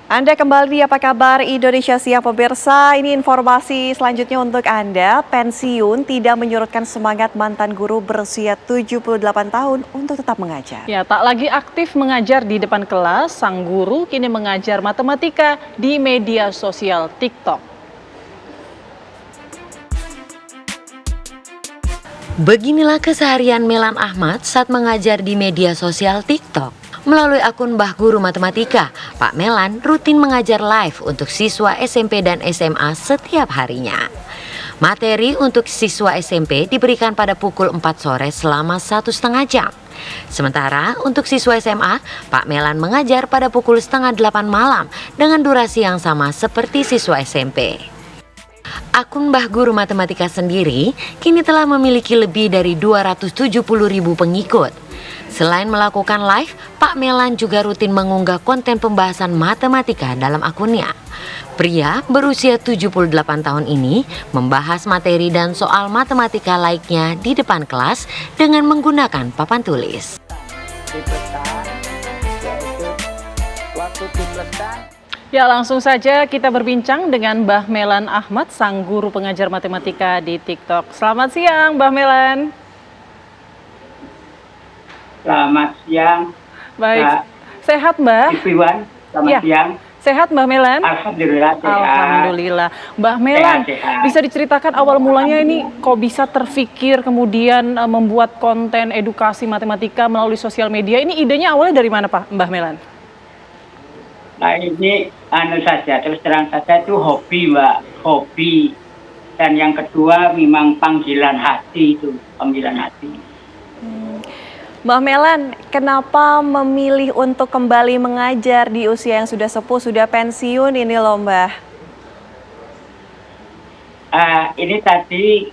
Anda kembali, apa kabar Indonesia Siang pemirsa? Ini informasi selanjutnya untuk Anda. Pensiun tidak menyurutkan semangat mantan guru berusia 78 tahun untuk tetap mengajar. Ya, tak lagi aktif mengajar di depan kelas, sang guru kini mengajar matematika di media sosial TikTok. Beginilah keseharian Melan Ahmad saat mengajar di media sosial TikTok. Melalui akun Mbah Guru Matematika, Pak Melan rutin mengajar live untuk siswa SMP dan SMA setiap harinya. Materi untuk siswa SMP diberikan pada pukul 4 sore selama 1,5 jam. Sementara untuk siswa SMA, Pak Melan mengajar pada pukul setengah 8 malam dengan durasi yang sama seperti siswa SMP. Akun Mbah Guru Matematika sendiri kini telah memiliki lebih dari 270.000 pengikut. Selain melakukan live, Pak Melan juga rutin mengunggah konten pembahasan matematika dalam akunnya. Pria berusia 78 tahun ini membahas materi dan soal matematika laiknya di depan kelas dengan menggunakan papan tulis. Ya, langsung saja kita berbincang dengan Mbah Melan Ahmad, sang guru pengajar matematika di TikTok. Selamat siang, Mbah Melan. Selamat siang. Baik, Mbak sehat Mbah? Iwan, selamat Ya. siang. Sehat Mbah Melan? Alhamdulillah sehat. Alhamdulillah. Mbah Melan, Sehat. bisa diceritakan awal mulanya ini kok bisa terfikir kemudian membuat konten edukasi matematika melalui sosial media? Ini idenya awalnya dari mana Pak Mbah Melan? Nah ini terus terang saja itu hobi Mbak, hobi. Dan yang kedua memang panggilan hati itu, panggilan hati. Mbah Melan, kenapa memilih untuk kembali mengajar di usia yang sudah sepuh, sudah pensiun ini loh Mbah? Ini tadi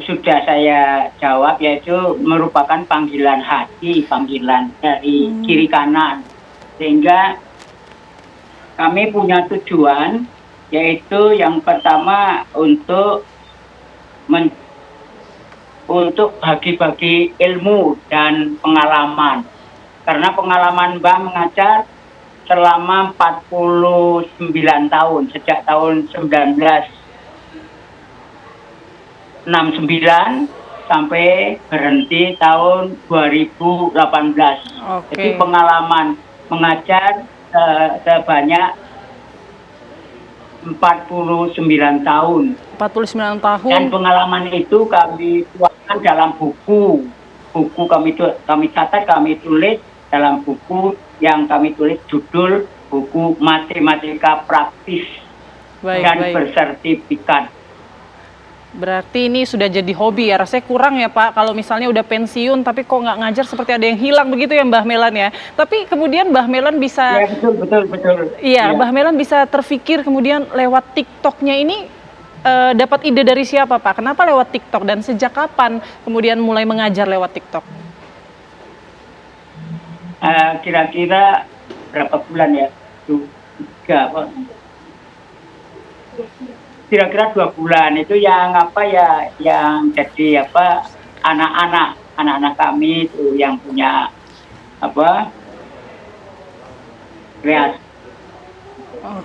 sudah saya jawab, yaitu merupakan panggilan hati, panggilan dari kiri kanan. Sehingga kami punya tujuan, yaitu yang pertama untuk bagi-bagi ilmu dan pengalaman. Karena pengalaman Mbah mengajar selama 49 tahun, sejak tahun 1969 sampai berhenti tahun 2018. Jadi pengalaman mengajar sebanyak 49 tahun. 49 tahun. Dan pengalaman itu kami tuangkan dalam buku. Buku kami catat, kami tulis dalam buku yang kami tulis judul buku Matematika Praktis dan Bersertifikat. Berarti ini sudah jadi hobi ya, rasanya kurang ya Pak kalau misalnya udah pensiun tapi kok nggak ngajar, seperti ada yang hilang begitu ya Mbah Melan ya. Tapi kemudian Mbah Melan bisa... Ya betul. Iya, Mbah Melan bisa terfikir kemudian lewat TikToknya ini dapat ide dari siapa Pak? Kenapa lewat TikTok dan sejak kapan kemudian mulai mengajar lewat TikTok? Kira-kira berapa bulan ya? 3 apa? Kira-kira 2 bulan itu yang jadi anak-anak kami itu yang punya kreasi,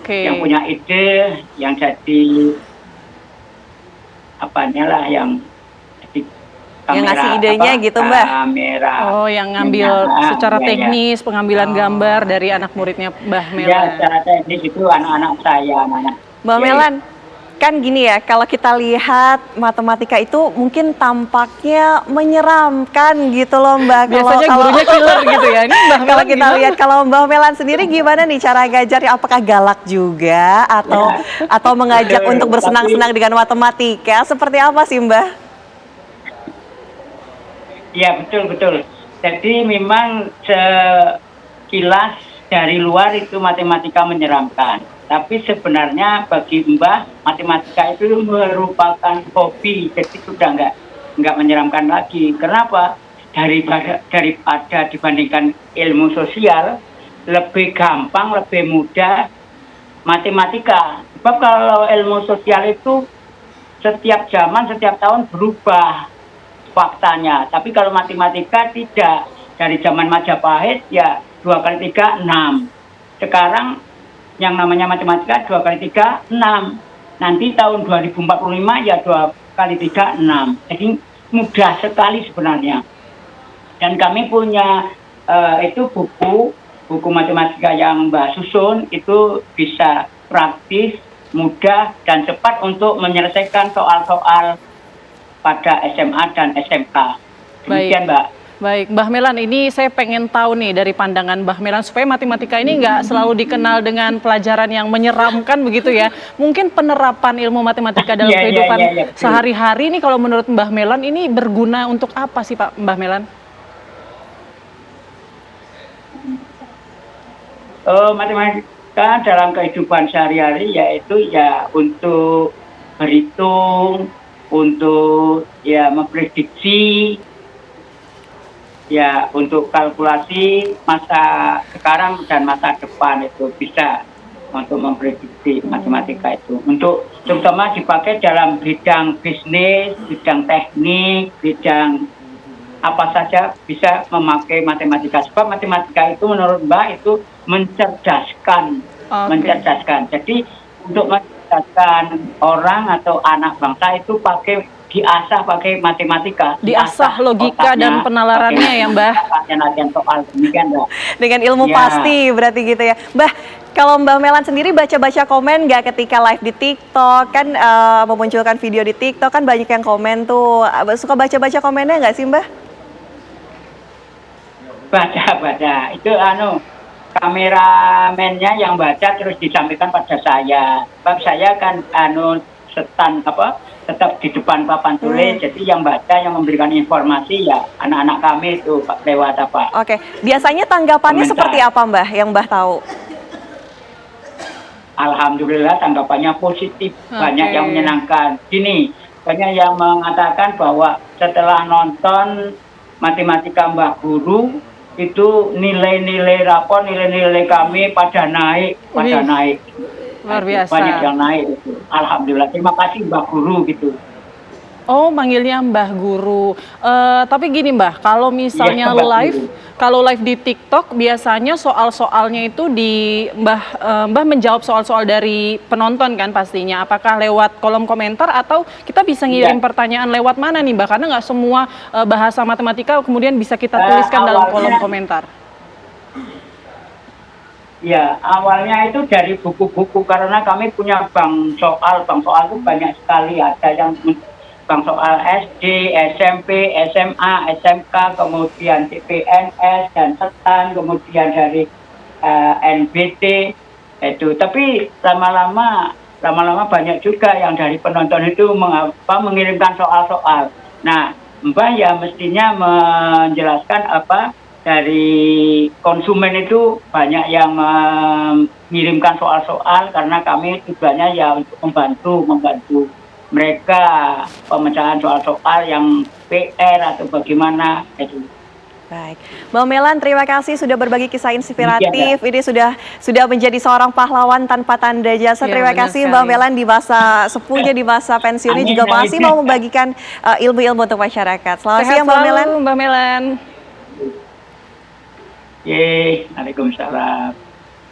yang punya ide, yang jadi yang ngasih idenya gitu Mbah? Kamera. Oh, yang ngambil secara teknis, pengambilan gambar dari anak muridnya Mbah Melan. Ya, secara teknis itu anak-anak saya. Mbah Melan, kan gini ya, kalau kita lihat matematika itu mungkin tampaknya menyeramkan gitu loh Mbak. Biasanya gurunya killer gitu ya. Ini Mbah Melan kalau kita lihat, kalau Mbah Melan sendiri gimana nih cara ngajarnya? Apakah galak juga atau mengajak untuk bersenang-senang dengan matematika? Seperti apa sih Mbah? Ya betul. Jadi memang sekilas dari luar itu matematika menyeramkan. Tapi sebenarnya bagi Mbah, matematika itu merupakan hobi, jadi sudah nggak menyeramkan lagi. Kenapa? Daripada dibandingkan ilmu sosial, lebih gampang, lebih mudah matematika. Sebab kalau ilmu sosial itu setiap zaman, setiap tahun berubah faktanya. Tapi kalau matematika tidak. Dari zaman Majapahit ya 2 kali 3, 6. Sekarang yang namanya matematika 2 kali 3 6. Nanti tahun 2045 ya 2 kali 3 6. Jadi mudah sekali sebenarnya. Dan kami punya itu buku matematika yang Mbak susun itu bisa praktis, mudah dan cepat untuk menyelesaikan soal-soal pada SMA dan SMK. Demikian, Mbak. Baik, Mbah Melan, ini saya pengen tahu nih dari pandangan Mbah Melan supaya matematika ini nggak selalu dikenal dengan pelajaran yang menyeramkan begitu ya. Mungkin penerapan ilmu matematika dalam kehidupan sehari-hari ini kalau menurut Mbah Melan ini berguna untuk apa sih Pak Mbah Melan? Matematika dalam kehidupan sehari-hari yaitu ya untuk berhitung, untuk ya memprediksi, ya untuk kalkulasi masa sekarang dan masa depan itu bisa untuk memprediksi matematika itu. Untuk terutama dipakai dalam bidang bisnis, bidang teknik, bidang apa saja bisa memakai matematika. Sebab matematika itu menurut Mbak itu mencerdaskan, mencerdaskan. Jadi untuk mencerdaskan orang atau anak bangsa itu diasah pakai matematika, diasah logika dan penalarannya ya Mbah. Latihan soal demikian Mbak. Dengan ilmu pasti berarti gitu ya, Mbah. Kalau Mbah Melan sendiri baca-baca komen nggak ketika live di TikTok kan memunculkan video di TikTok kan banyak yang komen tuh, suka baca-baca komennya nggak sih Mbah? Baca itu kameramennya yang baca terus disampaikan pada saya. Sebab saya kan tetap di depan papan tulis, jadi yang baca, yang memberikan informasi ya anak-anak kami itu lewat apa. Oke, biasanya tanggapannya komentar. Seperti apa Mbah, yang Mbah tahu? Alhamdulillah tanggapannya positif, banyak yang menyenangkan. Gini, banyak yang mengatakan bahwa setelah nonton matematika Mbah Guru, itu nilai-nilai rapor, nilai-nilai kami pada naik. Luar biasa. Banyak yang naik itu. Alhamdulillah. Terima kasih Mbak Guru gitu. Oh, manggilnya Mbah Guru. Tapi gini Mbah, kalau misalnya kalau live di TikTok biasanya soal-soalnya itu Mbah menjawab soal-soal dari penonton kan pastinya. Apakah lewat kolom komentar atau kita bisa ngirim pertanyaan lewat mana nih Mbah? Karena nggak semua bahasa matematika kemudian bisa kita tuliskan dalam kolom komentar. Ya, awalnya itu dari buku-buku karena kami punya bank soal itu banyak sekali. Ada yang bank soal SD, SMP, SMA, SMK, kemudian CPNS dan SETAN, kemudian dari NBT itu. Tapi lama-lama banyak juga yang dari penonton itu mengirimkan soal-soal. Nah, Mbak ya mestinya menjelaskan dari konsumen itu banyak yang mengirimkan soal-soal karena kami tujuannya ya untuk membantu mereka pemecahan soal-soal yang PR atau bagaimana itu. Baik, Mbak Melan terima kasih sudah berbagi kisah inspiratif. Ini sudah menjadi seorang pahlawan tanpa tanda jasa. Terima kasih Mbak Melan di masa sepuhnya, di masa pensiunnya juga masih mau membagikan ilmu-ilmu untuk masyarakat. Selamat siang Mbak Melan. Mbak Melan. Waalaikumsalam.